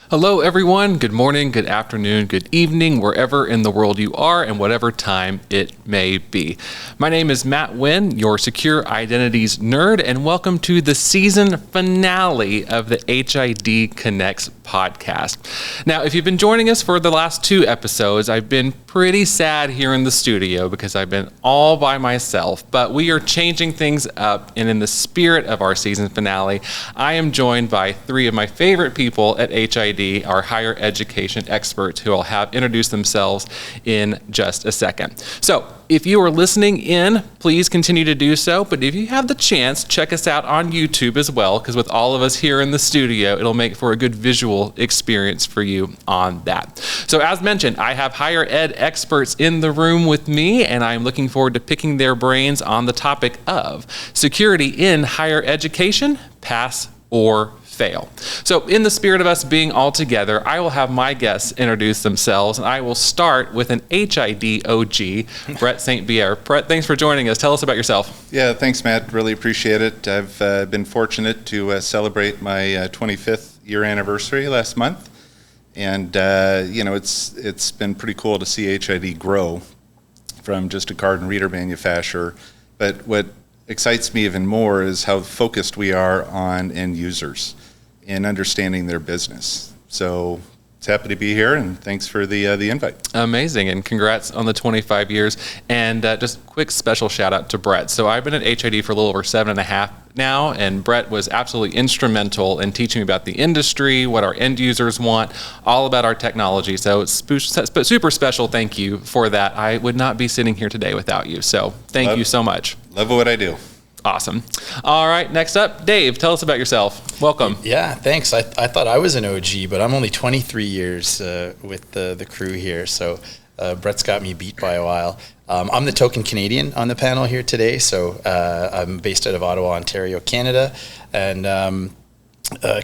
Hello, everyone. Good morning, good afternoon, good evening, wherever in the world you are and whatever time it may be. My name is Matt Wynn, your Secure Identities nerd, and welcome to the season finale of the HID Connects podcast. Now, if you've been joining us for the last two episodes, I've been pretty sad here in the studio because I've been all by myself, but we are changing things up, and in the spirit of our season finale, I am joined by three of my favorite people at HID, our higher education experts, who I'll have introduce themselves in just a second. So if you are listening in, please continue to do so. But if you have the chance, check us out on YouTube as well, because with all of us here in the studio, it'll make for a good visual experience for you on that. So as mentioned, I have higher ed experts in the room with me, and I'm looking forward to picking their brains on the topic of security in higher education, pass or fail. So in the spirit of us being all together, I will have my guests introduce themselves, and I will start with an HID OG, Brett St. Pierre. Brett, thanks for joining us. Tell us about yourself. Yeah, thanks, Matt. Really appreciate it. I've been fortunate to celebrate my 25th year anniversary last month, and it's been pretty cool to see HID grow from just a card and reader manufacturer. But what excites me even more is how focused we are on end users and understanding their business. So it's happy to be here, and thanks for the invite. Amazing, and congrats on the 25 years. And just quick special shout out to Brett. So I've been at HID for a little over 7.5 now, and Brett was absolutely instrumental in teaching me about the industry, what our end users want, all about our technology. So it's super special thank you for that. I would not be sitting here today without you. So thank you so much. Love what I do. Awesome. All right, next up, Dave, tell us about yourself. Welcome. Yeah, thanks. I thought I was an OG, but I'm only 23 years with the crew here, so Brett's got me beat by a while. I'm the token Canadian on the panel here today, so I'm based out of Ottawa, Ontario, Canada, and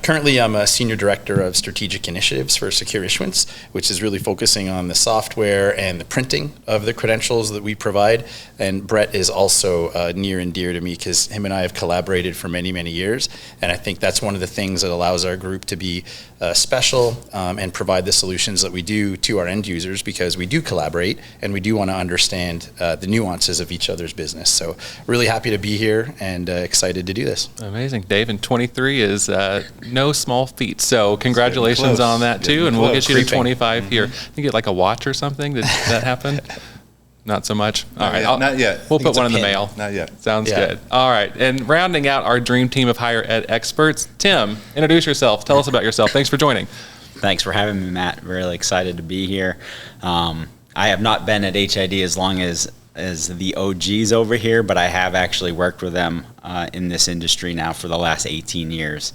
currently I'm a Senior Director of Strategic Initiatives for Secure Issuance, which is really focusing on the software and the printing of the credentials that we provide. And Brett is also near and dear to me because him and I have collaborated for many, many years. And I think that's one of the things that allows our group to be special and provide the solutions that we do to our end users, because we do collaborate and we do want to understand the nuances of each other's business. So really happy to be here and excited to do this. Amazing. Dave, and 23 is no small feat. So congratulations on that too, and we'll get you to 25 here. You get like a watch or something. Did that happen? Not so much. All right, not yet. We'll put one in the mail. Not yet. Sounds good. All right, and rounding out our dream team of higher ed experts, Tim, introduce yourself. Tell us about yourself. Thanks for joining. Thanks for having me, Matt. Really excited to be here. I have not been at HID as long as the OGs over here, but I have actually worked with them in this industry now for the last 18 years.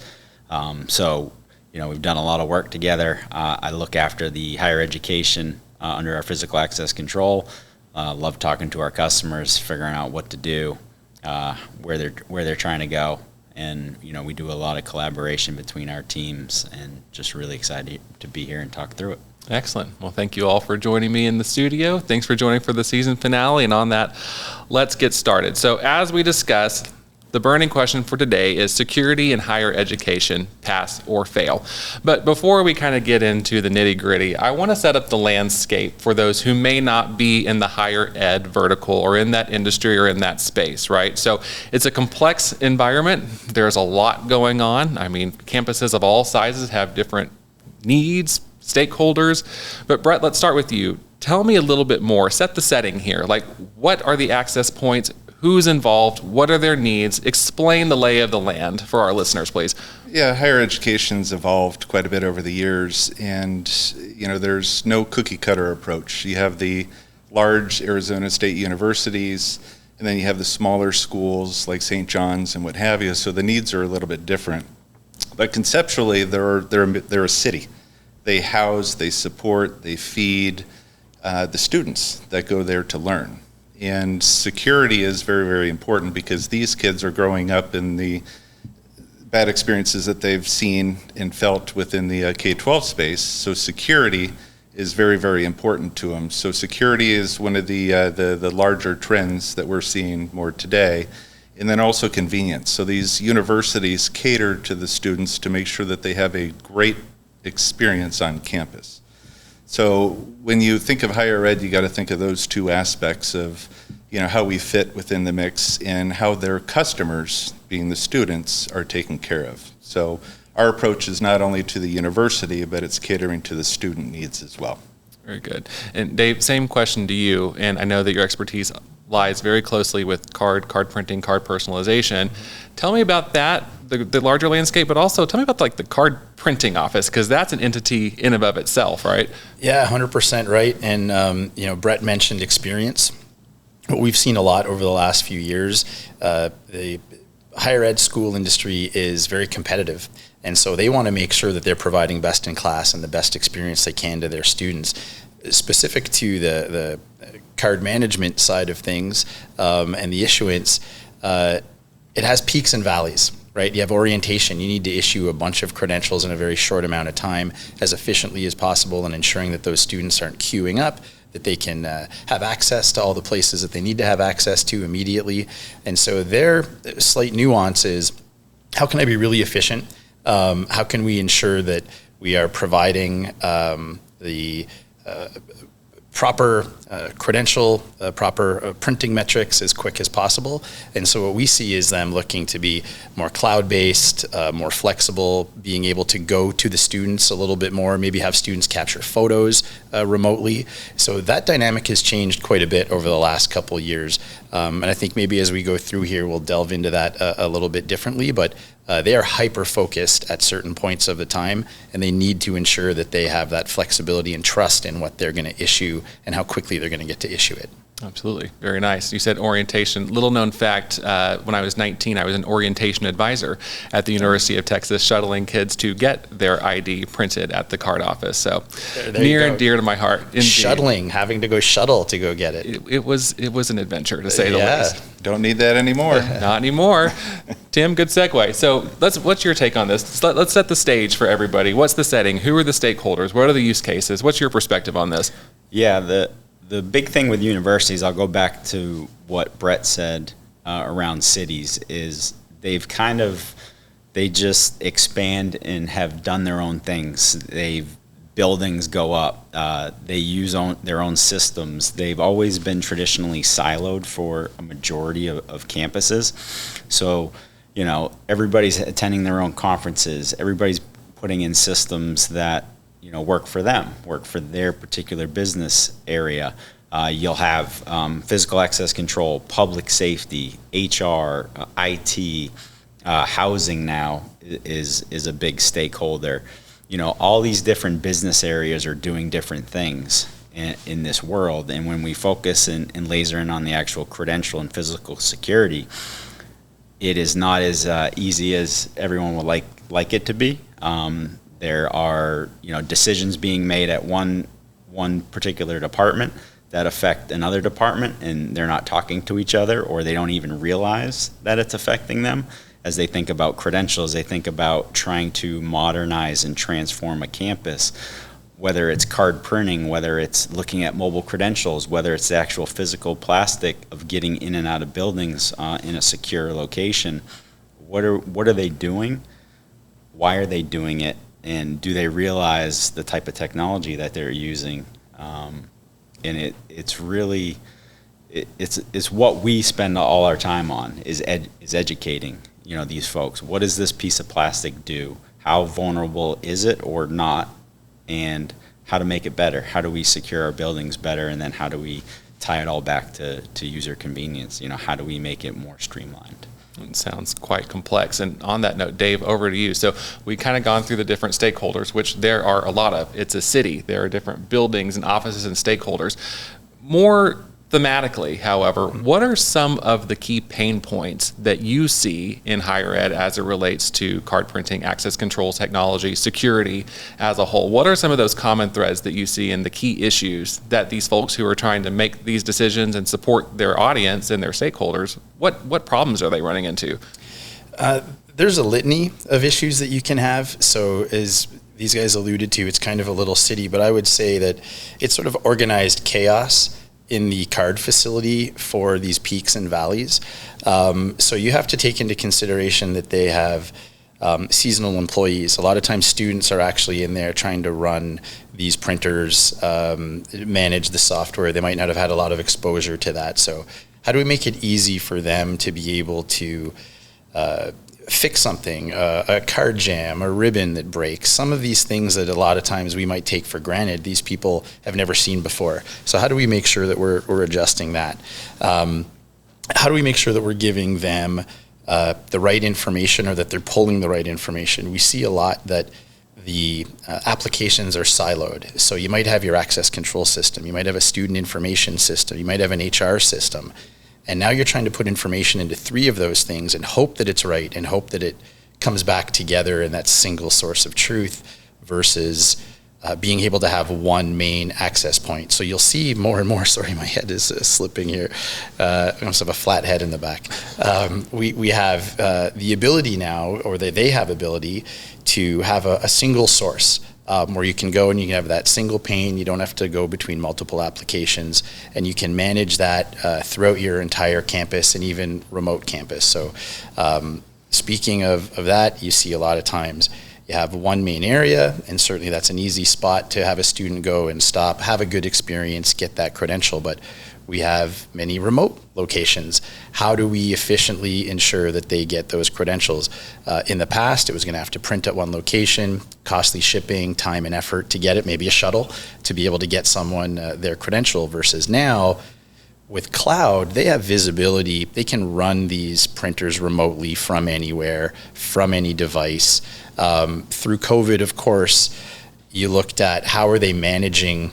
So, we've done a lot of work together. I look after the higher education under our physical access control. Love talking to our customers, figuring out what to do, where they're trying to go. And, we do a lot of collaboration between our teams, and just really excited to be here and talk through it. Excellent. Well, thank you all for joining me in the studio. Thanks for joining for the season finale. And on that, let's get started. So as we discussed, the burning question for today is security in higher education, pass or fail. But before we kind of get into the nitty gritty, I want to set up the landscape for those who may not be in the higher ed vertical or in that industry or in that space, right? So it's a complex environment. There's a lot going on. I mean, campuses of all sizes have different needs, stakeholders. But Brett, let's start with you. Tell me a little bit more. Set the setting here. Like, what are the access points? Who's involved? What are their needs? Explain the lay of the land for our listeners, please. Yeah, higher education's evolved quite a bit over the years, and there's no cookie cutter approach. You have the large Arizona State universities, and then you have the smaller schools like St. John's and what have you. So the needs are a little bit different. But conceptually, they're a city. They house, they support, they feed the students that go there to learn. And security is very, very important because these kids are growing up in the bad experiences that they've seen and felt within the K-12 space. So security is very, very important to them. So security is one of the larger trends that we're seeing more today. And then also convenience. So these universities cater to the students to make sure that they have a great experience on campus. So when you think of higher ed, you got to think of those two aspects of, how we fit within the mix and how their customers, being the students, are taken care of. So our approach is not only to the university, but it's catering to the student needs as well. Very good. And Dave, same question to you. And I know that your expertise lies very closely with card printing, card personalization. Tell me about that, the larger landscape, but also tell me about the card printing office, because that's an entity in and of itself, right? Yeah, 100% right. And, Brett mentioned experience. What we've seen a lot over the last few years, the higher ed school industry is very competitive. And so they want to make sure that they're providing best in class and the best experience they can to their students. Specific to the card management side of things and the issuance, it has peaks and valleys, right? You have orientation. You need to issue a bunch of credentials in a very short amount of time as efficiently as possible, and ensuring that those students aren't queuing up, that they can have access to all the places that they need to have access to immediately. And so their slight nuance is, how can I be really efficient? How can we ensure that we are providing the proper credential, proper printing metrics as quick as possible? And so what we see is them looking to be more cloud-based, more flexible, being able to go to the students a little bit more, maybe have students capture photos remotely. So that dynamic has changed quite a bit over the last couple of years. And I think maybe as we go through here, we'll delve into that a little bit differently, but they are hyper-focused at certain points of the time, and they need to ensure that they have that flexibility and trust in what they're going to issue and how quickly they're going to get to issue it. Absolutely. Very nice. You said orientation. Little known fact, when I was 19, I was an orientation advisor at the University of Texas, shuttling kids to get their ID printed at the card office. So there near and dear to my heart. Indeed. Shuttling, having to go shuttle to go get it. It was an adventure, to say the least. Don't need that anymore. Not anymore. Tim, good segue. So what's your take on this? Let's set the stage for everybody. What's the setting? Who are the stakeholders? What are the use cases? What's your perspective on this? Yeah, the big thing with universities, I'll go back to what Brett said around cities, is they just expand and have done their own things. Buildings go up. They use their own systems. They've always been traditionally siloed for a majority of campuses. So, everybody's attending their own conferences. Everybody's putting in systems that work for them, work for their particular business area. You'll have physical access control, public safety, HR, IT, housing now is a big stakeholder. All these different business areas are doing different things in this world. And when we focus and laser in on the actual credential and physical security, it is not as easy as everyone would like it to be. There are decisions being made at one particular department that affect another department, and they're not talking to each other, or they don't even realize that it's affecting them. As they think about credentials, they think about trying to modernize and transform a campus, whether it's card printing, whether it's looking at mobile credentials, whether it's the actual physical plastic of getting in and out of buildings in a secure location. What are they doing? Why are they doing it? And do they realize the type of technology that they're using? And it's really what we spend all our time on is educating these folks. What does this piece of plastic do? How vulnerable is it or not? And how to make it better? How do we secure our buildings better? And then how do we tie it all back to user convenience? How do we make it more streamlined? It sounds quite complex. And on that note, Dave, over to you. So we kind of gone through the different stakeholders, which there are a lot of. It's a city. There are different buildings and offices and stakeholders. More thematically, however, what are some of the key pain points that you see in higher ed as it relates to card printing, access control technology, security as a whole? What are some of those common threads that you see in the key issues that these folks who are trying to make these decisions and support their audience and their stakeholders, what problems are they running into? There's a litany of issues that you can have. So as these guys alluded to, it's kind of a little city, but I would say that it's sort of organized chaos in the card facility for these peaks and valleys. So you have to take into consideration that they have seasonal employees. A lot of times students are actually in there trying to run these printers, manage the software. They might not have had a lot of exposure to that. So how do we make it easy for them to be able to fix something, a card jam, a ribbon that breaks, some of these things that a lot of times we might take for granted, these people have never seen before. So how do we make sure that we're adjusting that? How do we make sure that we're giving them the right information, or that they're pulling the right information? We see a lot that the applications are siloed. So you might have your access control system, you might have a student information system, you might have an HR system, and now you're trying to put information into 3 of those things and hope that it's right and hope that it comes back together in that single source of truth, versus being able to have one main access point. So you'll see more and more, sorry, my head is slipping here. I almost have a flat head in the back. We have the ability now, or they have ability to have a single source where you can go and you can have that single pane. You don't have to go between multiple applications, and you can manage that throughout your entire campus and even remote campus. So speaking of that, you see a lot of times you have one main area, and certainly that's an easy spot to have a student go and stop, have a good experience, get that credential. But we have many remote locations. How do we efficiently ensure that they get those credentials? In the past, it was going to have to print at one location, costly shipping, time and effort to get it, maybe a shuttle to be able to get someone their credential, versus now, with cloud, they have visibility. They can run these printers remotely from anywhere, from any device. Through COVID, of course, you looked at how are they managing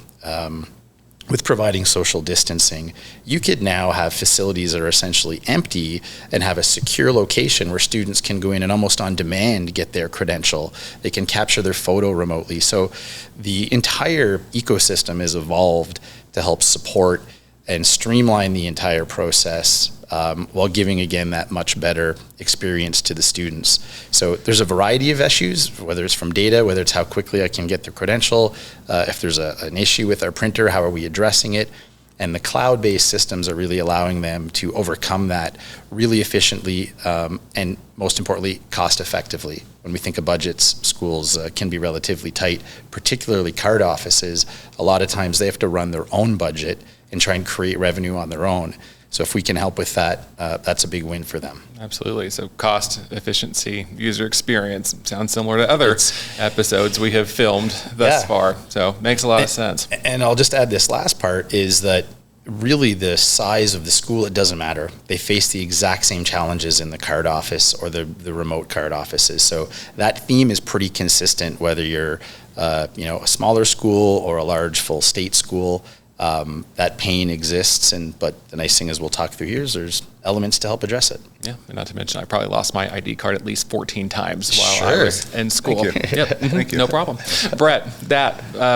with providing social distancing. You could now have facilities that are essentially empty and have a secure location where students can go in and almost on demand get their credential. They can capture their photo remotely. So the entire ecosystem is evolved to help support and streamline the entire process, while giving, again, that much better experience to the students. So there's a variety of issues, whether it's from data, whether it's how quickly I can get the credential, if there's an issue with our printer, how are we addressing it? And the cloud-based systems are really allowing them to overcome that really efficiently, and most importantly, cost effectively. When we think of budgets, schools can be relatively tight, particularly card offices. A lot of times they have to run their own budget and try and create revenue on their own. So if we can help with that, that's a big win for them. Absolutely. So cost, efficiency, user experience sounds similar to other episodes we have filmed thus far. So makes a lot of sense. And I'll just add this last part is that really the size of the school, it doesn't matter. They face the exact same challenges in the card office or the remote card offices. So that theme is pretty consistent, whether you're a smaller school or a large full state school. That pain exists, but the nice thing is we'll talk through here is there's elements to help address it. Yeah, and not to mention I probably lost my ID card at least 14 times while I was in school. Thank you. Yep, Thank you. No problem. Brett,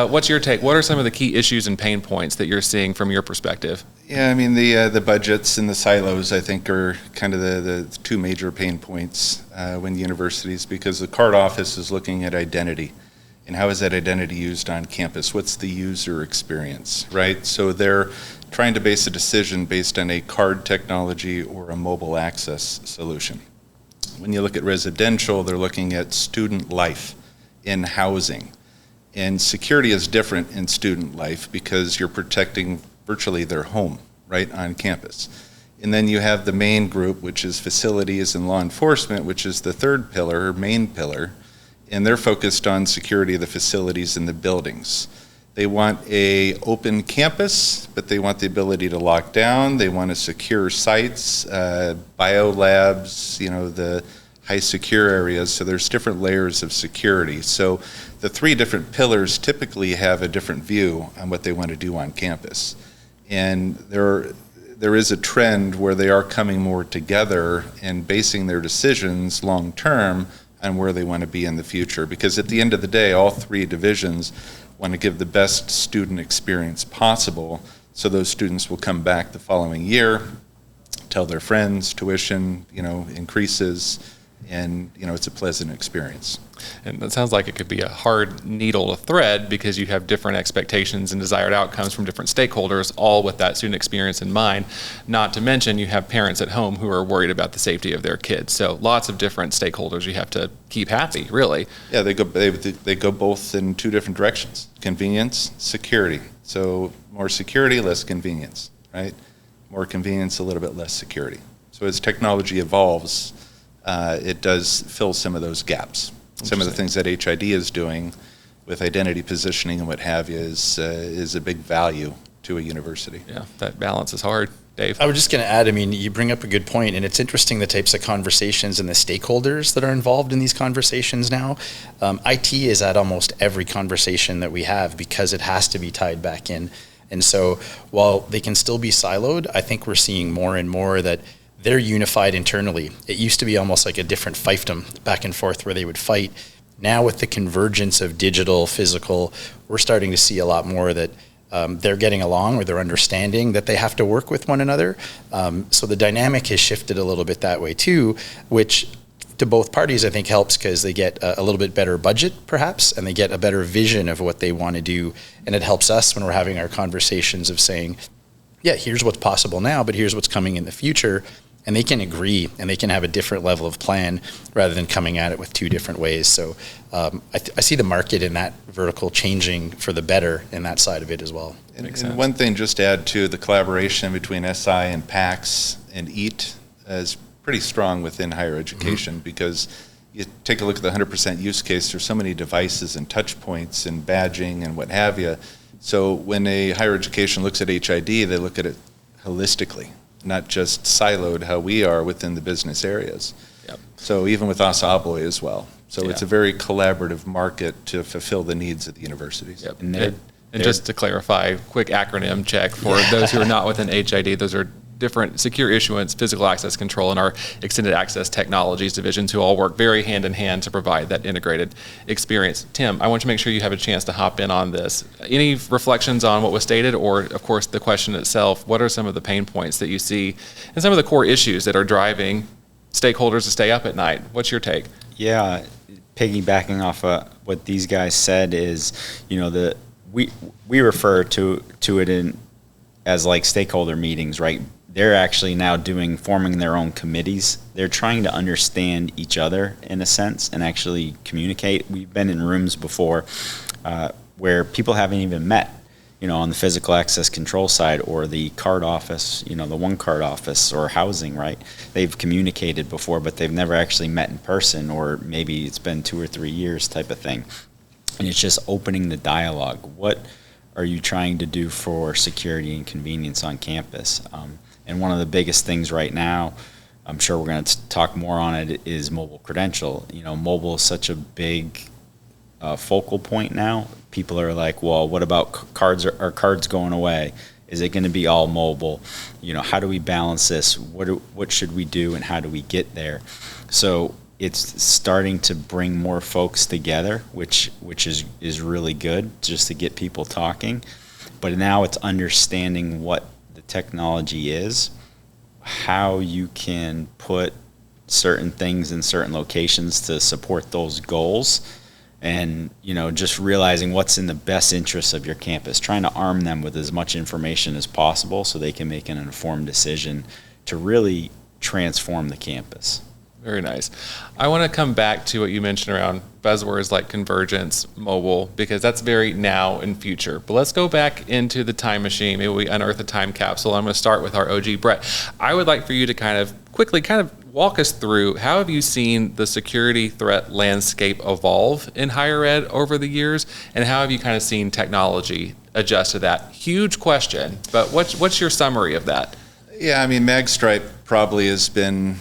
what's your take? What are some of the key issues and pain points that you're seeing from your perspective? Yeah, I mean, the budgets and the silos, I think, are kind of the 2 major pain points when universities, because the card office is looking at identity. And how is that identity used on campus? What's the user experience, right? So they're trying to base a decision based on a card technology or a mobile access solution. When you look at residential, they're looking at student life in housing. And security is different in student life because you're protecting virtually their home, right, on campus. And then you have the main group, which is facilities and law enforcement, which is the third pillar, or main pillar. And they're focused on security of the facilities and the buildings. They want a open campus, but they want the ability to lock down. They want to secure sites, biolabs, the high secure areas. So there's different layers of security. So the 3 different pillars typically have a different view on what they want to do on campus. And there is a trend where they are coming more together and basing their decisions long term and where they want to be in the future. Because at the end of the day, all 3 divisions want to give the best student experience possible, so those students will come back the following year, tell their friends, tuition, increases, and it's a pleasant experience. And that sounds like it could be a hard needle to thread because you have different expectations and desired outcomes from different stakeholders, all with that student experience in mind. Not to mention you have parents at home who are worried about the safety of their kids. So lots of different stakeholders you have to keep happy, really. Yeah, they go both in two different directions: convenience, security. So more security, less convenience, right? More convenience, a little bit less security. So as technology evolves, it does fill some of those gaps. Some of the things that HID is doing with identity positioning and what have you is a big value to a university. Yeah, that balance is hard. Dave? I was just going to add, you bring up a good point, and it's interesting the types of conversations and the stakeholders that are involved in these conversations now. IT is at almost every conversation that we have because it has to be tied back in. And so while they can still be siloed, I think we're seeing more and more that they're unified internally. It used to be almost like a different fiefdom back and forth where they would fight. Now with the convergence of digital, physical, we're starting to see a lot more that they're getting along, or they're understanding that they have to work with one another. So the dynamic has shifted a little bit that way too, which to both parties I think helps because they get a little bit better budget perhaps, and they get a better vision of what they want to do. And it helps us when we're having our conversations of saying, yeah, here's what's possible now, but here's what's coming in the future. And they can agree, and they can have a different level of plan rather than coming at it with two different ways. So I see the market in that vertical changing for the better in that side of it as well. And one thing just to add to the collaboration between SI and PACS and EAT is pretty strong within higher education, because you take a look at the 100% use case, there's so many devices and touch points and badging and what have you. So when a higher education looks at HID, they look at it holistically, not just siloed how we are within the business areas. Yep. So even with Assa Abloy as well. So Yeah. it's a very collaborative market to fulfill the needs of the universities. Yep. And And just to clarify, quick acronym check for those who are not within HID, those are different secure issuance, physical access control, and our extended access technologies divisions, who all work very hand in hand to provide that integrated experience. Tim, I want to make sure you have a chance to hop in on this. Any reflections on what was stated, or of course the question itself? What are some of the pain points that you see and some of the core issues that are driving stakeholders to stay up at night? What's your take? Yeah, piggybacking off of what these guys said is, we refer to it in as like stakeholder meetings, right? They're actually now forming their own committees. They're trying to understand each other in a sense and actually communicate. We've been in rooms before where people haven't even met, on the physical access control side or the card office, the one card office or housing, right? They've communicated before, but they've never actually met in person, or maybe it's been 2 or 3 years type of thing. And it's just opening the dialogue. What are you trying to do for security and convenience on campus? And one of the biggest things right now, I'm sure we're going to talk more on it, is mobile credential. Mobile is such a big focal point now. People are like, well, what about cards? Are cards going away? Is it going to be all mobile? How do we balance this? What should we do, and how do we get there? So it's starting to bring more folks together, which is really good, just to get people talking. But now it's understanding what the technology is, how you can put certain things in certain locations to support those goals, and just realizing what's in the best interest of your campus, trying to arm them with as much information as possible so they can make an informed decision to really transform the campus. Very nice. I want to come back to what you mentioned around buzzwords like convergence, mobile, because that's very now and future. But let's go back into the time machine. Maybe we unearth a time capsule. I'm going to start with our OG, Brett. I would like for you to quickly walk us through, how have you seen the security threat landscape evolve in higher ed over the years, and how have you seen technology adjust to that? Huge question, but what's your summary of that? Yeah, MagStripe probably has been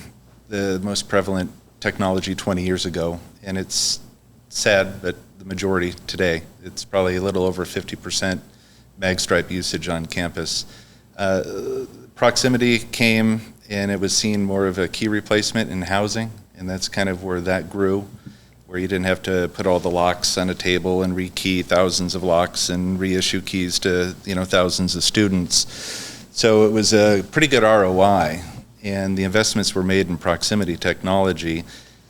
the most prevalent technology 20 years ago, and it's sad, but the majority today. It's probably a little over 50% MagStripe usage on campus. Proximity came, and it was seen more of a key replacement in housing, and that's where that grew, where you didn't have to put all the locks on a table and rekey thousands of locks and reissue keys to thousands of students. So it was a pretty good ROI. And the investments were made in proximity technology,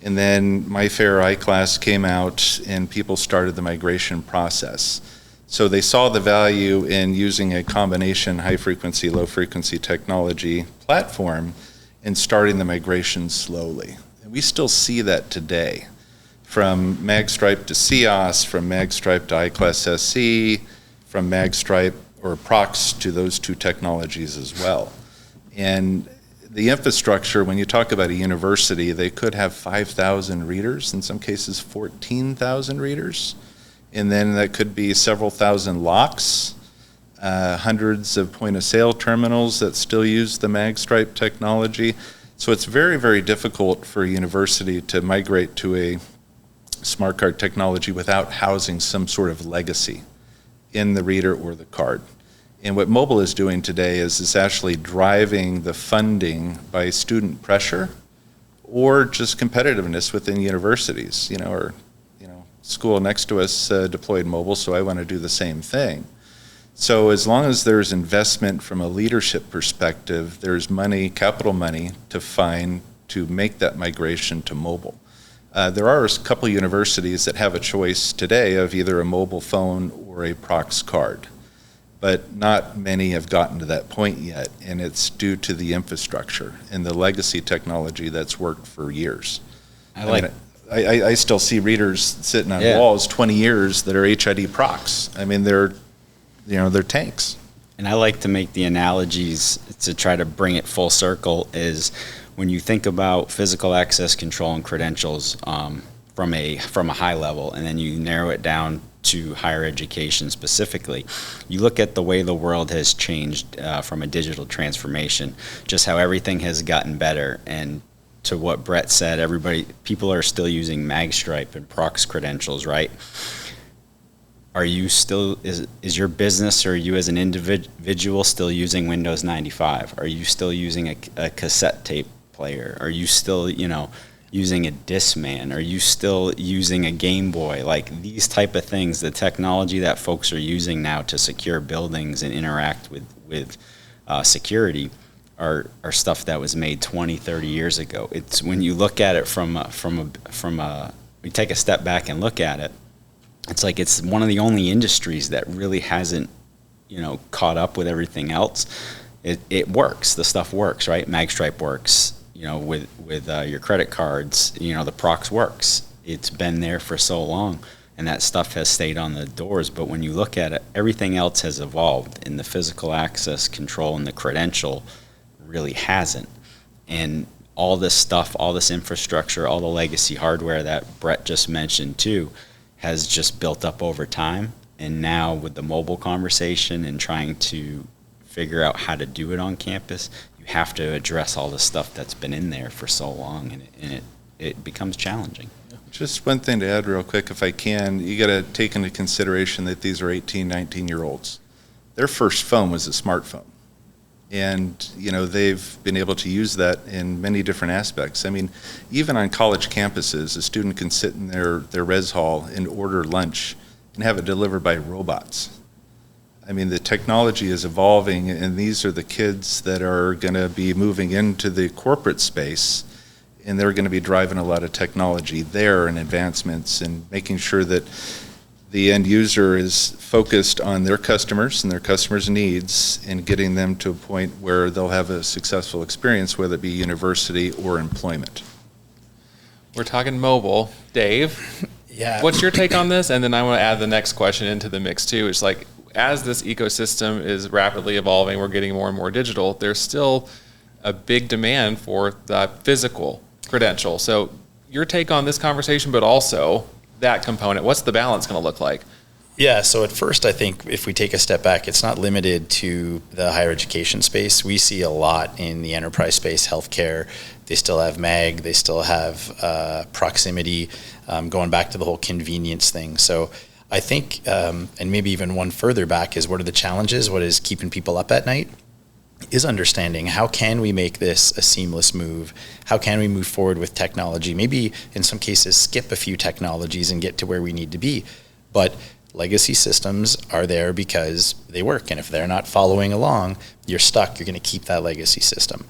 And then My Fair I-Class came out and people started the migration process. So they saw the value in using a combination high-frequency, low-frequency technology platform and starting the migration slowly. And we still see that today, from MagStripe to CIOS, from MagStripe to I-Class SC, from MagStripe or Prox to those two technologies as well. And the infrastructure, when you talk about a university, they could have 5,000 readers, in some cases 14,000 readers. And then that could be several thousand locks, hundreds of point-of-sale terminals that still use the MagStripe technology. So it's very, very difficult for a university to migrate to a smart card technology without housing some sort of legacy in the reader or the card. And what mobile is doing today is actually driving the funding by student pressure or just competitiveness within universities, or school next to us deployed mobile, so I want to do the same thing. So as long as there's investment from a leadership perspective, there's money, capital money, to find to make that migration to mobile. There are a couple universities that have a choice today of either a mobile phone or a Prox card, but not many have gotten to that point yet, and it's due to the infrastructure and the legacy technology that's worked for years. I still see readers sitting on walls 20 years that are HID Prox. I mean, they're tanks. And I like to make the analogies to try to bring it full circle is when you think about physical access control and credentials from a high level, and then you narrow it down to higher education specifically, you look at the way the world has changed from a digital transformation, just how everything has gotten better. And to what Brett said, people are still using MagStripe and Prox credentials, right? Are you still, is your business or you as an individual still using Windows 95? Are you still using a cassette tape player? Are you still, using a Discman? Are you still using a Game Boy? Like these type of things, the technology that folks are using now to secure buildings and interact with security are stuff that was made 20, 30 years ago. It's when you look at it we take a step back and look at it, it's like it's one of the only industries that really hasn't, caught up with everything else. It works. The stuff works, right? MagStripe works, with your credit cards, the Prox works. It's been there for so long, and that stuff has stayed on the doors. But when you look at it, everything else has evolved, and the physical access control and the credential really hasn't. And all this stuff, all this infrastructure, all the legacy hardware that Brett just mentioned too, has just built up over time. And now with the mobile conversation and trying to figure out how to do it on campus, you have to address all the stuff that's been in there for so long, and it becomes challenging. Just one thing to add real quick, if I can, you got to take into consideration that these are 18, 19-year-olds. Their first phone was a smartphone. And, they've been able to use that in many different aspects. I mean, even on college campuses, a student can sit in their res hall and order lunch and have it delivered by robots. I mean, the technology is evolving, and these are the kids that are going to be moving into the corporate space, and they're going to be driving a lot of technology there and advancements and making sure that the end user is focused on their customers and their customers' needs and getting them to a point where they'll have a successful experience, whether it be university or employment. We're talking mobile. Dave, Yeah. what's your take on this? And then I want to add the next question into the mix too. It's like, as this ecosystem is rapidly evolving, we're getting more and more digital, there's still a big demand for the physical credential. So your take on this conversation, but also that component, what's the balance going to look like? Yeah, so at first I think if we take a step back, it's not limited to the higher education space. We see a lot in the enterprise space, healthcare. They still have MAG, they still have proximity, going back to the whole convenience thing. So I think, and maybe even one further back, is what are the challenges? What is keeping people up at night? Is understanding how can we make this a seamless move? How can we move forward with technology? Maybe in some cases skip a few technologies and get to where we need to be. But legacy systems are there because they work. And if they're not following along, you're stuck. You're going to keep that legacy system.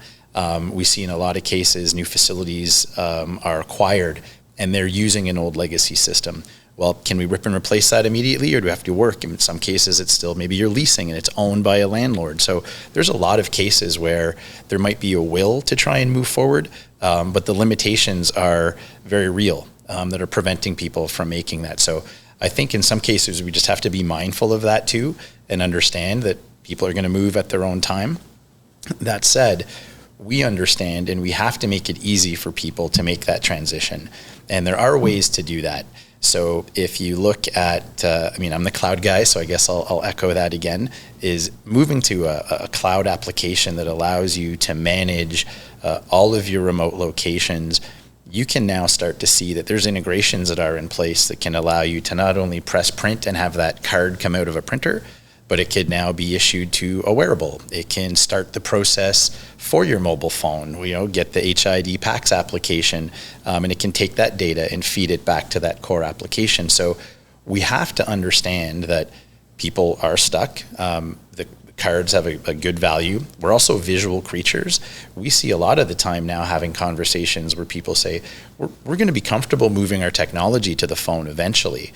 We see in a lot of cases new facilities are acquired and they're using an old legacy system. Well, can we rip and replace that immediately, or do we have to work? In some cases, it's still maybe you're leasing and it's owned by a landlord. So there's a lot of cases where there might be a will to try and move forward, but the limitations are very real that are preventing people from making that. So I think in some cases we just have to be mindful of that too and understand that people are going to move at their own time. That said, we understand and we have to make it easy for people to make that transition. And there are ways to do that. So if you look at, I'm the cloud guy, so I guess I'll echo that again, is moving to a cloud application that allows you to manage all of your remote locations. You can now start to see that there's integrations that are in place that can allow you to not only press print and have that card come out of a printer, but it could now be issued to a wearable. It can start the process for your mobile phone, get the HID PACS application, and it can take that data and feed it back to that core application. So we have to understand that people are stuck. The cards have a good value. We're also visual creatures. We see a lot of the time now having conversations where people say, we're going to be comfortable moving our technology to the phone eventually.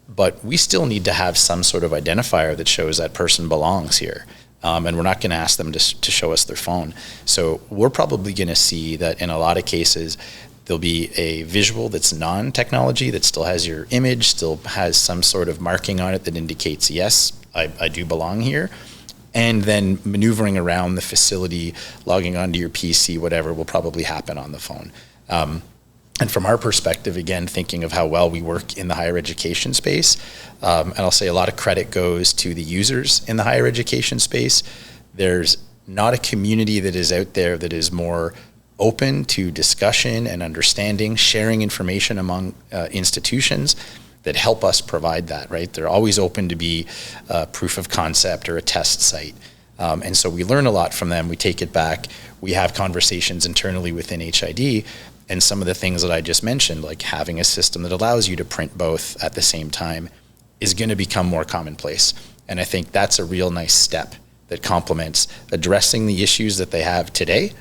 But we still need to have some sort of identifier that shows that person belongs here. And we're not going to ask them to show us their phone. So we're probably going to see that in a lot of cases, there'll be a visual that's non-technology that still has your image, still has some sort of marking on it that indicates, yes, I do belong here. And then maneuvering around the facility, logging onto your PC, whatever, will probably happen on the phone. And from our perspective, again, thinking of how well we work in the higher education space, and I'll say a lot of credit goes to the users in the higher education space. There's not a community that is out there that is more open to discussion and understanding, sharing information among institutions that help us provide that, right? They're always open to be a proof of concept or a test site. And so we learn a lot from them. We take it back. We have conversations internally within HID. And some of the things that I just mentioned, like having a system that allows you to print both at the same time, is going to become more commonplace. And I think that's a real nice step that complements addressing the issues that they have today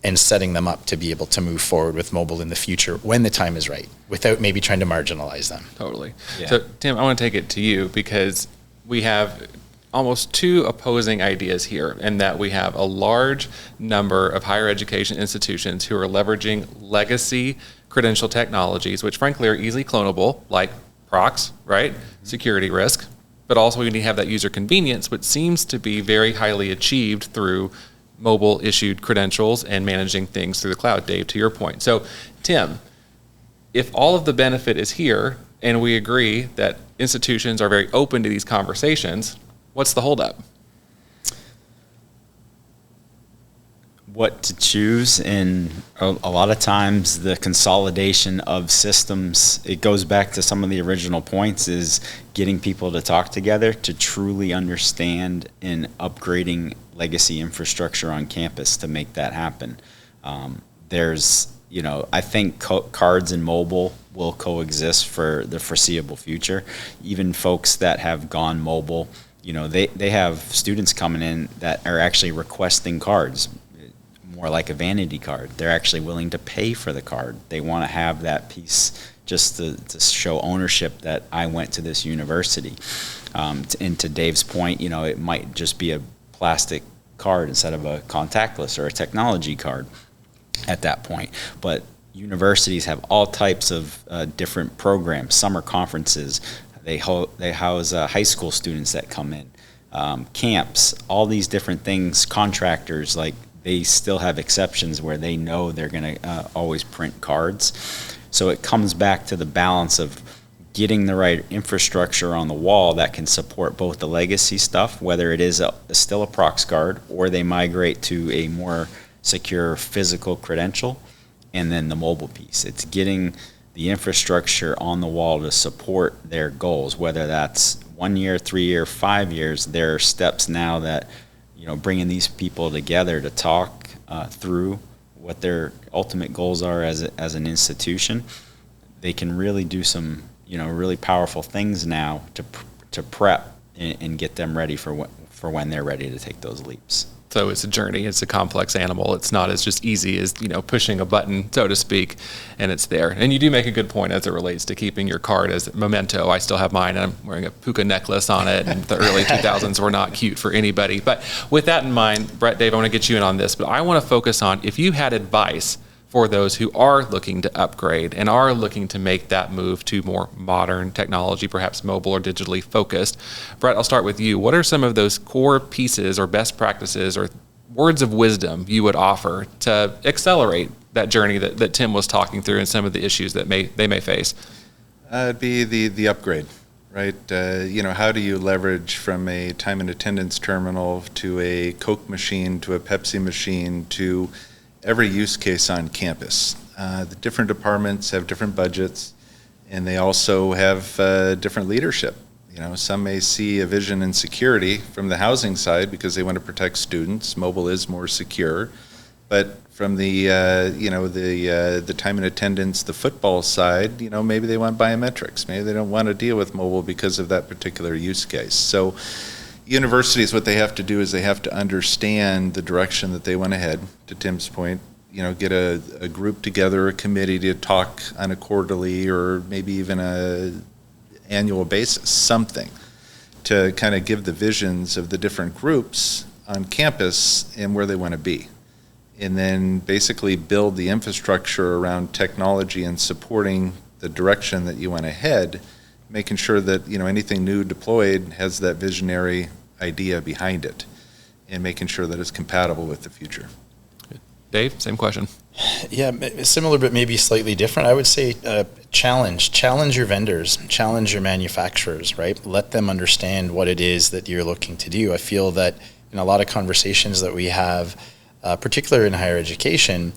and setting them up to be able to move forward with mobile in the future when the time is right, without maybe trying to marginalize them. Totally. Yeah. So, Tim, I want to take it to you because we have almost two opposing ideas here, in that we have a large number of higher education institutions who are leveraging legacy credential technologies, which frankly are easily clonable, like procs, right? Security risk. But also we need to have that user convenience, which seems to be very highly achieved through mobile issued credentials and managing things through the cloud, Dave, to your point. So, Tim, if all of the benefit is here and we agree that institutions are very open to these conversations, what's the holdup? What to choose, and a lot of times the consolidation of systems, it goes back to some of the original points, is getting people to talk together to truly understand and upgrading legacy infrastructure on campus to make that happen. I think cards and mobile will coexist for the foreseeable future. Even folks that have gone mobile, they have students coming in that are actually requesting cards, more like a vanity card. They're actually willing to pay for the card. They want to have that piece just to show ownership that I went to this university. And to Dave's point, it might just be a plastic card instead of a contactless or a technology card at that point. But universities have all types of different programs, summer conferences. They house high school students that come in, camps, all these different things, contractors, like they still have exceptions where they know they're going to always print cards. So it comes back to the balance of getting the right infrastructure on the wall that can support both the legacy stuff, whether it is still a prox card or they migrate to a more secure physical credential, and then the mobile piece. It's getting the infrastructure on the wall to support their goals, whether that's 1 year, 3 year, 5 years. There are steps now that, bringing these people together to talk through what their ultimate goals are as an institution. They can really do some, really powerful things now to prep and get them ready for when they're ready to take those leaps. So it's a journey. It's a complex animal. It's not as just easy as, pushing a button, so to speak, and it's there. And you do make a good point as it relates to keeping your card as a memento. I still have mine. I'm wearing a puka necklace on it, and the early 2000s were not cute for anybody. But with that in mind, Brett, Dave, I want to get you in on this, but I want to focus on if you had advice for those who are looking to upgrade and are looking to make that move to more modern technology, perhaps mobile or digitally focused. Brett, I'll start with you. What are some of those core pieces or best practices or words of wisdom you would offer to accelerate that journey that Tim was talking through and some of the issues that they may face? It'd be the upgrade, right? How do you leverage from a time and attendance terminal to a Coke machine to a Pepsi machine to every use case on campus? The different departments have different budgets, and they also have different leadership. Some may see a vision in security from the housing side because they want to protect students. Mobile is more secure, but from the time and attendance, the football side, maybe they want biometrics. Maybe they don't want to deal with mobile because of that particular use case. So universities, what they have to do is they have to understand the direction that they want to head. To Tim's point, get a group together, a committee to talk on a quarterly or maybe even a annual basis, something to kind of give the visions of the different groups on campus and where they want to be. And then basically build the infrastructure around technology and supporting the direction that you want to head, making sure that anything new deployed has that visionary idea behind it, and making sure that it's compatible with the future. Dave, same question. Yeah, similar but maybe slightly different. I would say challenge your vendors, challenge your manufacturers, right? Let them understand what it is that you're looking to do. I feel that in a lot of conversations that we have, particularly in higher education,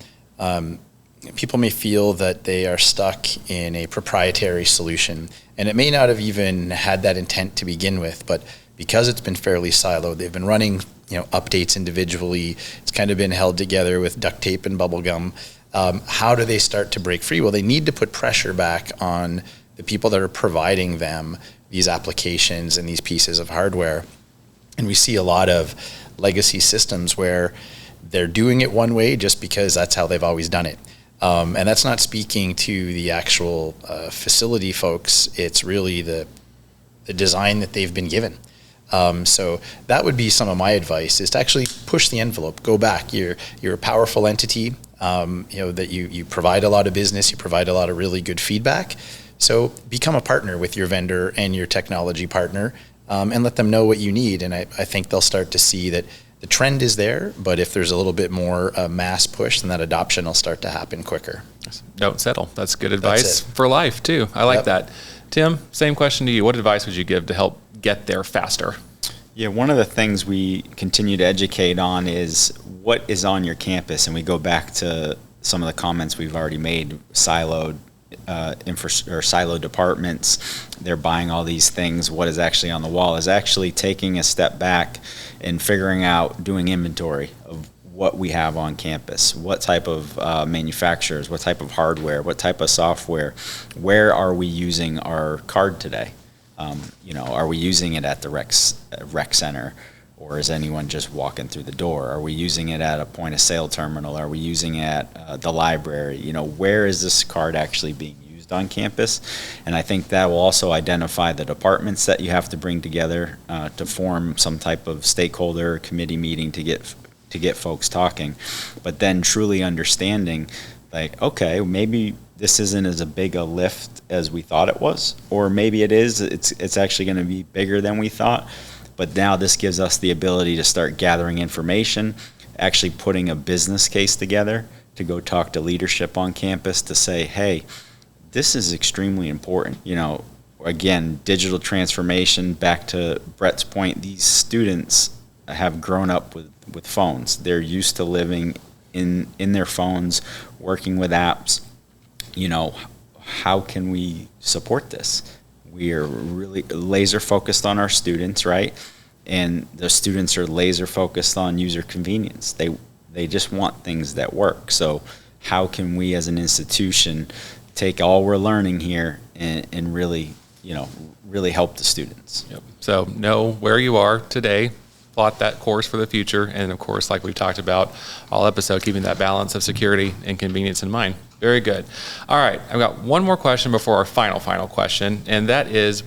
people may feel that they are stuck in a proprietary solution, and it may not have even had that intent to begin with, but because it's been fairly siloed, they've been running updates individually. It's kind of been held together with duct tape and bubble gum. How do they start to break free? Well, they need to put pressure back on the people that are providing them these applications and these pieces of hardware. And we see a lot of legacy systems where they're doing it one way just because that's how they've always done it. And that's not speaking to the actual facility folks. It's really the design that they've been given. So that would be some of my advice, is to actually push the envelope, go back. You're a powerful entity, that you provide a lot of business, you provide a lot of really good feedback. So become a partner with your vendor and your technology partner, and let them know what you need. And I think they'll start to see that the trend is there, but if there's a little bit more mass push, then that adoption will start to happen quicker. Don't settle. That's good advice for life too. I like that. Tim, same question to you. What advice would you give to help get there faster? Yeah, one of the things we continue to educate on is what is on your campus, and we go back to some of the comments we've already made. Siloed siloed departments, they're buying all these things. What is actually on the wall is actually taking a step back and figuring out, doing inventory of what we have on campus, what type of manufacturers, what type of hardware, what type of software, where are we using our card today? Are we using it at the rec center, or is anyone just walking through the door? Are we using it at a point of sale terminal? Are we using it at the library? Where is this card actually being used on campus? And I think that will also identify the departments that you have to bring together to form some type of stakeholder committee meeting to get folks talking. But then truly understanding, like, okay, maybe this isn't as a big a lift as we thought it was, or maybe it is. It's actually going to be bigger than we thought. But now this gives us the ability to start gathering information, actually putting a business case together to go talk to leadership on campus to say, hey, this is extremely important. Again, digital transformation, back to Brett's point, these students have grown up with phones. They're used to living in their phones, working with apps. How can we support this? We are really laser focused on our students, right? And the students are laser focused on user convenience. They just want things that work. So how can we as an institution take all we're learning here and really help the students? Yep. So know where you are today, plot that course for the future. And of course, like we've talked about all episode, keeping that balance of security and convenience in mind. Very good. All right, I've got one more question before our final question, and that is,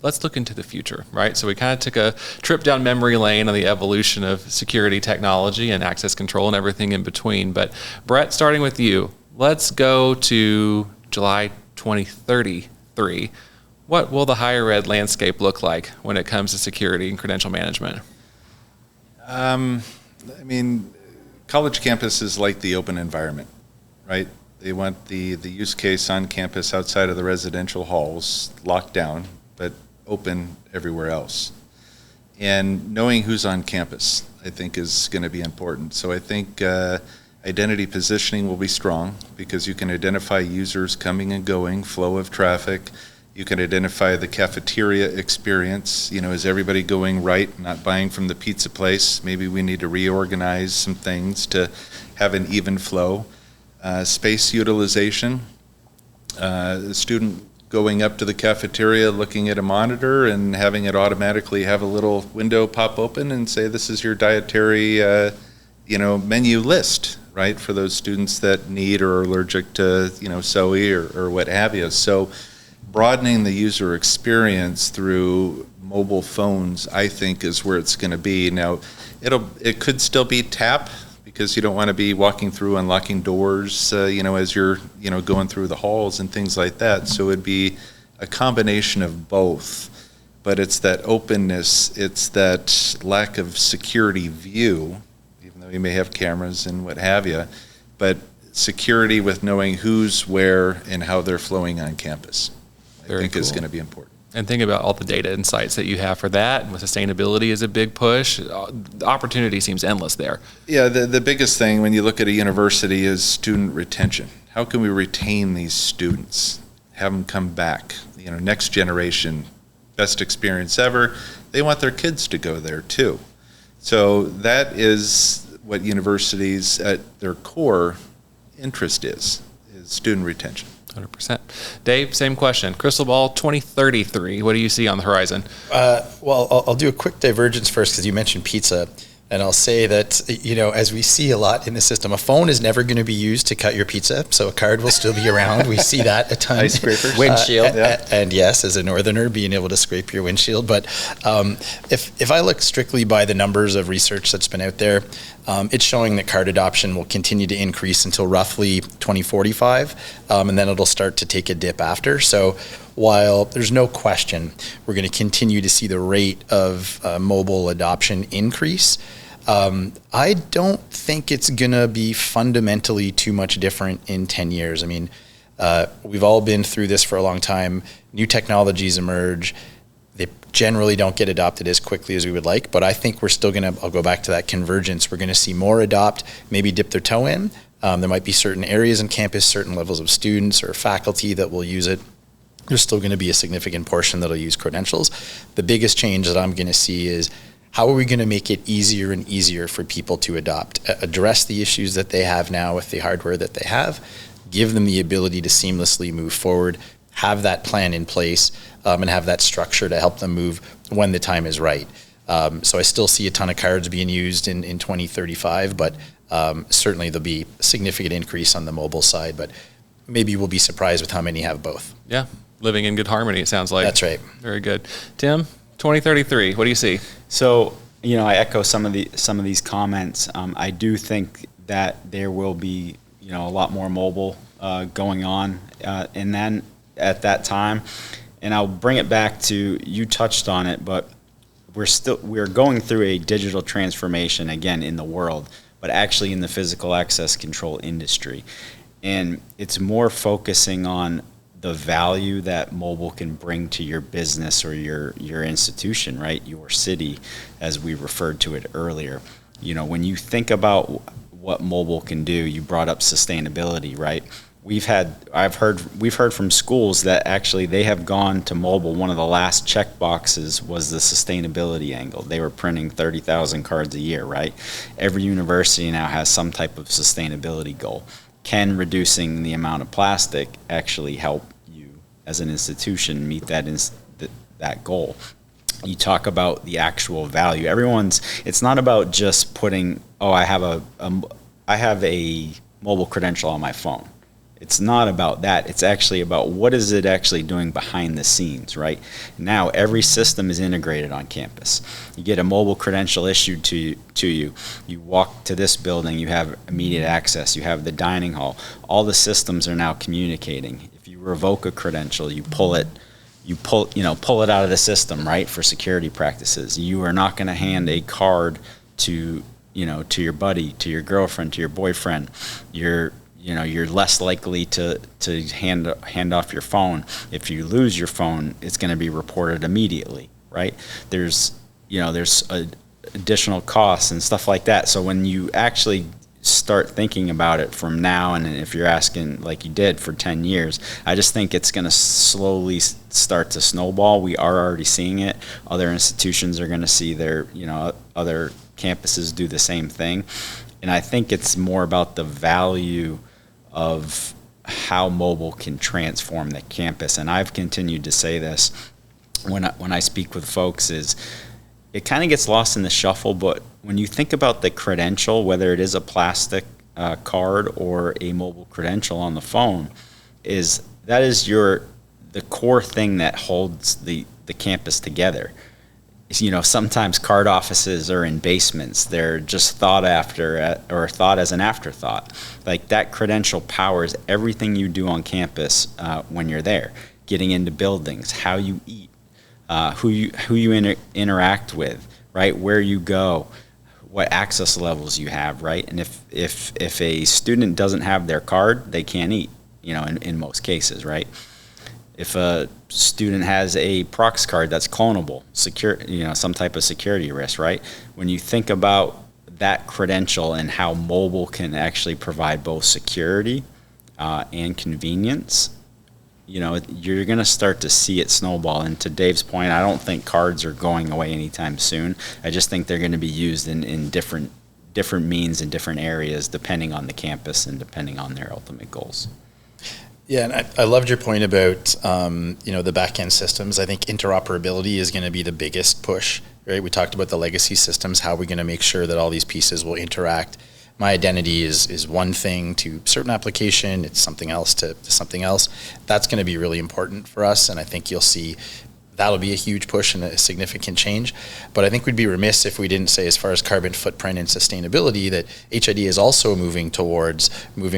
let's look into the future, right? So we kind of took a trip down memory lane on the evolution of security technology and access control and everything in between. But Brett, starting with you, let's go to July 2033. What will the higher ed landscape look like when it comes to security and credential management? I mean, college campus is like the open environment, right? They want the use case on campus outside of the residential halls locked down, but open everywhere else. And knowing who's on campus, I think, is going to be important. So I think identity positioning will be strong because you can identify users coming and going, flow of traffic. You can identify the cafeteria experience. You know, is everybody going right, not buying from the pizza place? Maybe we need to reorganize some things to have an even flow. Space utilization. The student going up to the cafeteria, looking at a monitor and having it automatically have a little window pop open and say, this is your dietary, menu list, right? For those students that need or are allergic to, SOE or what have you. So broadening the user experience through mobile phones, I think, is where it's going to be. Now, it could still be tap, because you don't want to be walking through unlocking doors, as you're, going through the halls and things like that. So it'd be a combination of both. But it's that openness, it's that lack of security view, even though you may have cameras and what have you, but security with knowing who's where and how they're flowing on campus, I think is going to be important. And think about all the data insights that you have for that. And with sustainability is a big push. The opportunity seems endless there. Yeah, the biggest thing when you look at a university is student retention. How can we retain these students, have them come back? Next generation, best experience ever. They want their kids to go there too. So that is what universities at their core interest is student retention. 100%. Dave, same question. Crystal ball 2033. What do you see on the horizon? Well, I'll do a quick divergence first because you mentioned pizza. And I'll say that, as we see a lot in the system, a phone is never going to be used to cut your pizza. So a card will still be around. We see that a ton. Ice scrapers. Windshield. And yes, as a northerner, being able to scrape your windshield. But if I look strictly by the numbers of research that's been out there, it's showing that card adoption will continue to increase until roughly 2045. And then it'll start to take a dip after. So while there's no question we're going to continue to see the rate of mobile adoption increase, I don't think it's going to be fundamentally too much different in 10 years. I mean, we've all been through this for a long time. New technologies emerge. They generally don't get adopted as quickly as we would like, but I think we're still going to, I'll go back to that convergence. We're going to see more adopt, maybe dip their toe in. There might be certain areas in campus, certain levels of students or faculty that will use it. There's still going to be a significant portion that'll use credentials. The biggest change that I'm going to see is how are we going to make it easier and easier for people to adopt, address the issues that they have now with the hardware that they have, give them the ability to seamlessly move forward, have that plan in place, and have that structure to help them move when the time is right. So I still see a ton of cards being used in 2035, but certainly there'll be a significant increase on the mobile side, but maybe we'll be surprised with how many have both. Yeah, living in good harmony, it sounds like. That's right. Very good. Tim, 2033, what do you see? So, I echo some of these comments. I do think that there will be, a lot more mobile going on, and then at that time, and I'll bring it back to, you touched on it, but we're going through a digital transformation again in the world, but actually in the physical access control industry. And it's more focusing on the value that mobile can bring to your business or your institution, right? Your city, as we referred to it earlier. When you think about what mobile can do, you brought up sustainability, right? We've heard from schools that actually they have gone to mobile. One of the last check boxes was the sustainability angle. They were printing 30,000 cards a year, right? Every university now has some type of sustainability goal. Can reducing the amount of plastic actually help you as an institution meet that goal? you talk about the actual value. It's not about just putting, oh, I have a mobile credential on my phone. It's not about that. It's actually about what is it actually doing behind the scenes, right? Now, every system is integrated on campus. You get a mobile credential issued to you. You walk to this building, you have immediate access. You have the dining hall. All the systems are now communicating. If you revoke a credential, you pull it out of the system, right, for security practices. You are not going to hand a card to your buddy, to your girlfriend, to your boyfriend. You're less likely to hand off your phone. If you lose your phone, it's going to be reported immediately, right? There's additional costs and stuff like that. So when you actually start thinking about it from now, and if you're asking like you did for 10 years, I just think it's going to slowly start to snowball. We are already seeing it. Other institutions are going to see other campuses do the same thing. And I think it's more about the value of how mobile can transform the campus. And I've continued to say this when I speak with folks, is it kind of gets lost in the shuffle, but when you think about the credential, whether it is a plastic card or a mobile credential on the phone, is the core thing that holds the campus together. Sometimes card offices are in basements. They're just thought as an afterthought. Like, that credential powers everything you do on campus when you're there. Getting into buildings, how you eat, who you interact with, right? Where you go, what access levels you have, right? And if a student doesn't have their card, they can't eat. In most cases, right? If a student has a Prox card that's clonable, some type of security risk, right? When you think about that credential and how mobile can actually provide both security and convenience, you're going to start to see it snowball. And to Dave's point, I don't think cards are going away anytime soon. I just think they're going to be used in different means in different areas, depending on the campus and depending on their ultimate goals. Yeah, and I loved your point about the back-end systems. I think interoperability is going to be the biggest push, right? We talked about the legacy systems. How are we going to make sure that all these pieces will interact? My identity is one thing to a certain application. It's something else to something else. That's going to be really important for us, and I think you'll see that'll be a huge push and a significant change. But I think we'd be remiss if we didn't say, as far as carbon footprint and sustainability, that HID is also moving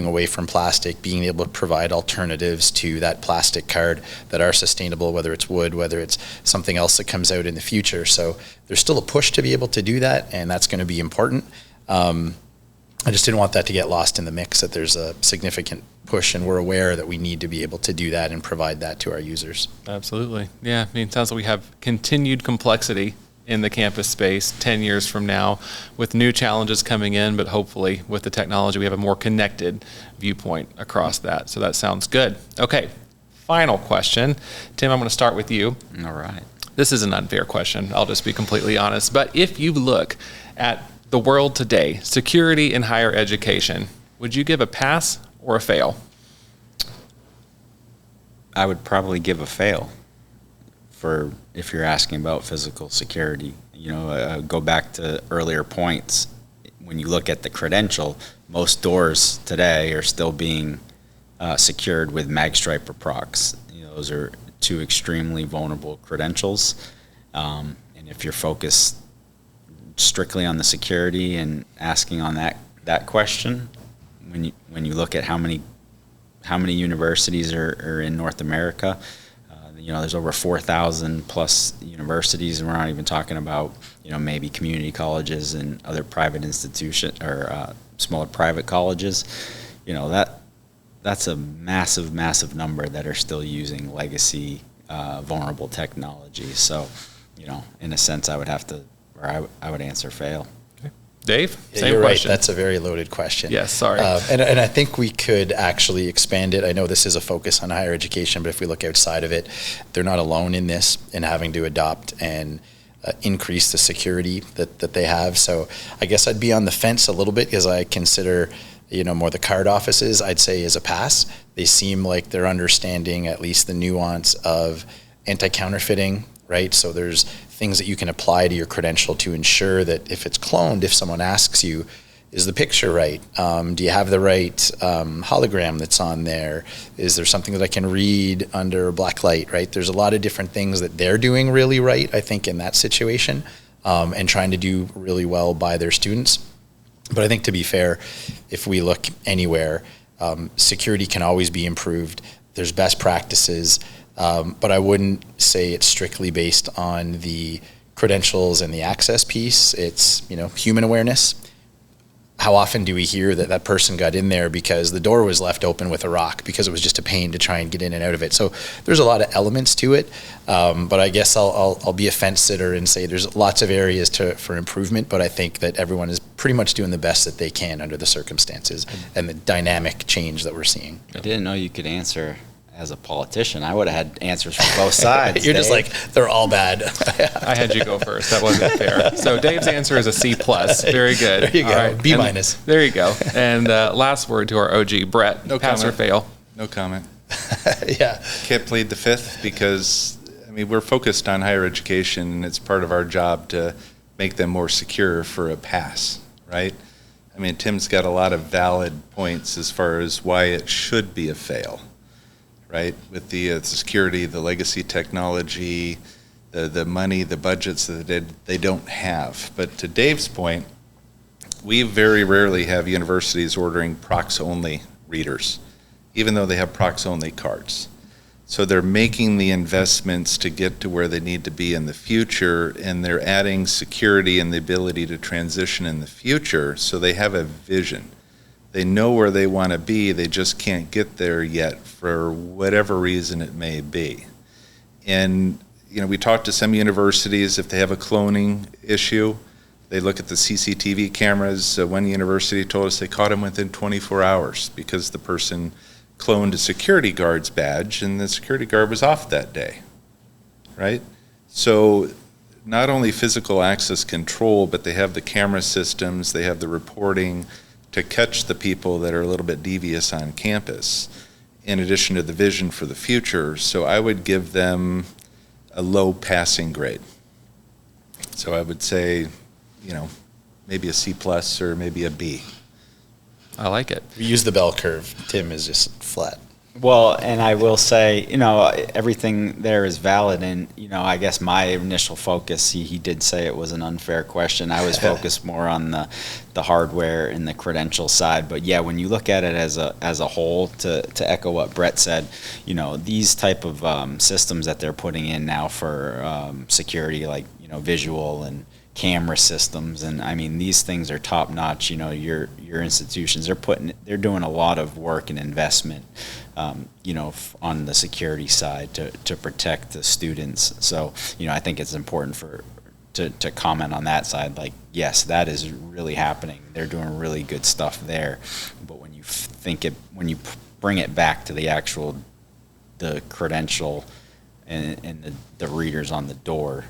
away from plastic, being able to provide alternatives to that plastic card that are sustainable, whether it's wood, whether it's something else that comes out in the future. So there's still a push to be able to do that, and that's going to be important. I just didn't want that to get lost in the mix, that there's a significant push, and we're aware that we need to be able to do that and provide that to our users. Absolutely. Yeah, it sounds like we have continued complexity in the campus space 10 years from now, with new challenges coming in, but hopefully with the technology we have a more connected viewpoint across that. So that sounds good. Okay, final question. Tim, I'm going to start with you. All right. This is an unfair question. I'll just be completely honest. But if you look at the world today, security in higher education, would you give a pass or a fail? I would probably give a fail if you're asking about physical security. Go back to earlier points. When you look at the credential, most doors today are still being secured with magstripe or Prox. Those are two extremely vulnerable credentials. And if you're focused strictly on the security and asking on that question, when you look at how many universities are in North America, there's over 4,000 plus universities, and we're not even talking about maybe community colleges and other private institutions or smaller private colleges. That's a massive number that are still using legacy vulnerable technology. So in a sense, I would answer fail. Okay. Dave, same you're question. Right. That's a very loaded question. Yes, sorry. And I think we could actually expand it. I know this is a focus on higher education, but if we look outside of it, they're not alone in this, in having to adopt and increase the security that they have. So I guess I'd be on the fence a little bit, because I consider more the card offices, I'd say, is a pass. They seem like they're understanding at least the nuance of anti-counterfeiting, right? So there's things that you can apply to your credential to ensure that if it's cloned, if someone asks you, is the picture right? Do you have the right hologram that's on there? Is there something that I can read under black light, right? There's a lot of different things that they're doing really right, I think, in that situation, and trying to do really well by their students. But I think, to be fair, if we look anywhere, security can always be improved. There's best practices, but I wouldn't say it's strictly based on the credentials and the access piece. It's, human awareness. How often do we hear that that person got in there because the door was left open with a rock because it was just a pain to try and get in and out of it? So there's a lot of elements to it, but I guess I'll be a fence sitter and say there's lots of areas for improvement, but I think that everyone is pretty much doing the best that they can under the circumstances and the dynamic change that we're seeing. I didn't know you could answer as a politician. I would have had answers from both sides. You're just like, they're all bad. I had you go first. That wasn't fair. So Dave's answer is a C+. Very good. There you go. Right. B-. There you go. And last word to our OG, Brett. No pass comment. or fail? No comment. Yeah. Can't plead the fifth because, we're focused on higher education, and it's part of our job to make them more secure for a pass, right? Tim's got a lot of valid points as far as why it should be a fail, right? With the security, the legacy technology, the money, the budgets that they don't have. But to Dave's point, we very rarely have universities ordering Prox-only readers, even though they have Prox-only cards. So they're making the investments to get to where they need to be in the future, and they're adding security and the ability to transition in the future, so they have a vision. They know where they want to be, they just can't get there yet for whatever reason it may be. And, we talk to some universities, if they have a cloning issue, they look at the CCTV cameras. One university told us they caught him within 24 hours because the person cloned a security guard's badge and the security guard was off that day, right? So not only physical access control, but they have the camera systems, they have the reporting to catch the people that are a little bit devious on campus, in addition to the vision for the future. So I would give them a low passing grade. So I would say, maybe a C+ or maybe a B. I like it. We use the bell curve. Tim is just flat. Well, and I will say, everything there is valid. And, I guess my initial focus, he did say it was an unfair question. I was focused more on the hardware and the credential side. But yeah, when you look at it as a whole, to echo what Brett said, these type of systems that they're putting in now for security, like, visual and camera systems, and these things are top notch. Your institutions, they're doing a lot of work and investment, on the security side to protect the students. So I think it's important to comment on that side. Like, yes, that is really happening. They're doing really good stuff there. But when you bring it back to the credential and the readers on the door,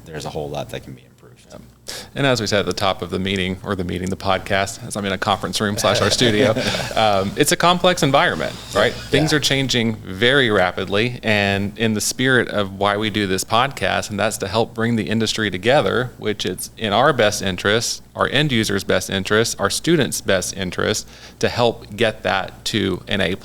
there's a whole lot that can be improved. And as we said at the top of the podcast, as I'm in a conference room / our studio, it's a complex environment, right? Things are changing very rapidly, and in the spirit of why we do this podcast, and that's to help bring the industry together, which is in our best interest, our end users' best interest, our students' best interest, to help get that to an A+,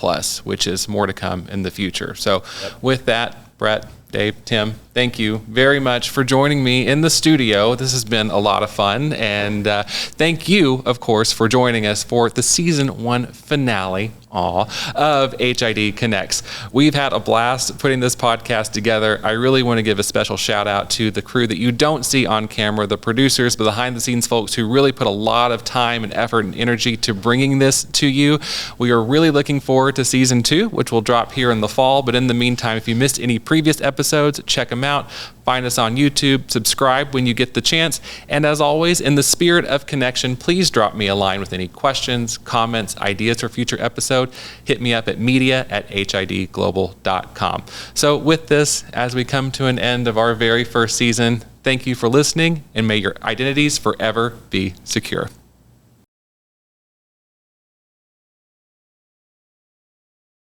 which is more to come in the future. So with that, Brett, Dave, Tim, thank you very much for joining me in the studio. This has been a lot of fun. And thank you, of course, for joining us for the Season 1 finale of HID Connects. We've had a blast putting this podcast together. I really want to give a special shout out to the crew that you don't see on camera, the producers, but behind the scenes folks who really put a lot of time and effort and energy to bringing this to you. We are really looking forward to Season 2, which will drop here in the fall. But in the meantime, if you missed any previous episodes, check them out. Find us on YouTube, subscribe when you get the chance. And as always, in the spirit of connection, please drop me a line with any questions, comments, ideas for future episode. Hit me up at media@hidglobal.com. So with this, as we come to an end of our very first season, thank you for listening, and may your identities forever be secure.